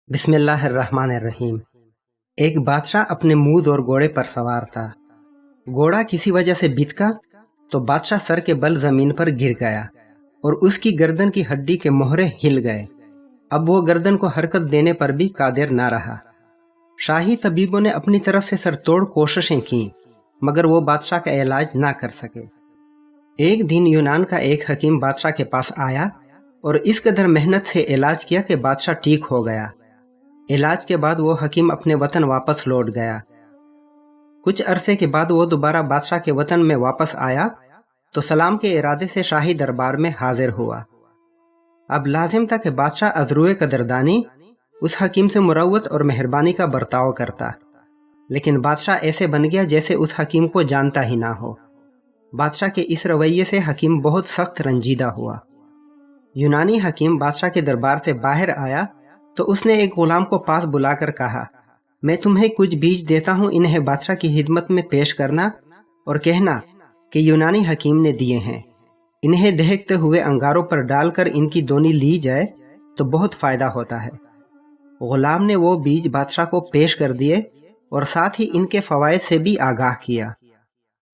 بسم اللہ الرحمن الرحیم۔ ایک بادشاہ اپنے مود اور گھوڑے پر سوار تھا۔ گھوڑا کسی وجہ سے بھٹکا تو بادشاہ سر کے بل زمین پر گر گیا اور اس کی گردن کی ہڈی کے مہرے ہل گئے۔ اب وہ گردن کو حرکت دینے پر بھی قادر نہ رہا۔ شاہی طبیبوں نے اپنی طرف سے سر توڑ کوششیں کیں مگر وہ بادشاہ کا علاج نہ کر سکے۔ ایک دن یونان کا ایک حکیم بادشاہ کے پاس آیا اور اس قدر محنت سے علاج کیا کہ بادشاہ ٹھیک ہو گیا۔ علاج کے بعد وہ حکیم اپنے وطن واپس لوٹ گیا۔ کچھ عرصے کے بعد وہ دوبارہ بادشاہ کے وطن میں واپس آیا تو سلام کے ارادے سے شاہی دربار میں حاضر ہوا۔ اب لازم تھا کہ بادشاہ از روئے قدردانی اس حکیم سے مروت اور مہربانی کا برتاؤ کرتا، لیکن بادشاہ ایسے بن گیا جیسے اس حکیم کو جانتا ہی نہ ہو۔ بادشاہ کے اس رویے سے حکیم بہت سخت رنجیدہ ہوا۔ یونانی حکیم بادشاہ کے دربار سے باہر آیا تو اس نے ایک غلام کو پاس بلا کر کہا، میں تمہیں کچھ بیج دیتا ہوں، انہیں بادشاہ کی خدمت میں پیش کرنا اور کہنا کہ یونانی حکیم نے دیے ہیں۔ انہیں دہکتے ہوئے انگاروں پر ڈال کر ان کی دونی لی جائے تو بہت فائدہ ہوتا ہے۔ غلام نے وہ بیج بادشاہ کو پیش کر دیے اور ساتھ ہی ان کے فوائد سے بھی آگاہ کیا۔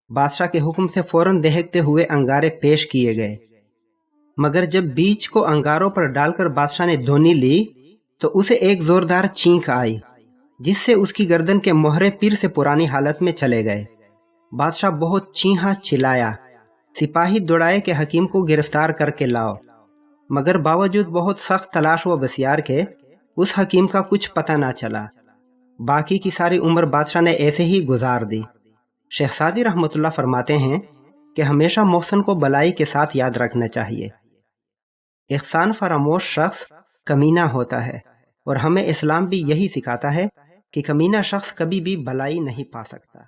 بادشاہ کے حکم سے فوراً دہکتے ہوئے انگارے پیش کیے گئے، مگر جب بیج کو انگاروں پر ڈال کر بادشاہ نے دونی لی تو اسے ایک زوردار چھینک آئی جس سے اس کی گردن کے مہرے پھر سے پرانی حالت میں چلے گئے۔ بادشاہ بہت چیخا چلایا، سپاہی دوڑائے کہ حکیم کو گرفتار کر کے لاؤ، مگر باوجود بہت سخت تلاش و بسیار کے اس حکیم کا کچھ پتہ نہ چلا۔ باقی کی ساری عمر بادشاہ نے ایسے ہی گزار دی۔ شیخ سعدی رحمۃ اللہ فرماتے ہیں کہ ہمیشہ محسن کو بلائی کے ساتھ یاد رکھنا چاہیے۔ احسان فراموش شخص کمینہ ہوتا ہے، اور ہمیں اسلام بھی یہی سکھاتا ہے کہ کمینہ شخص کبھی بھی بھلائی نہیں پا سکتا۔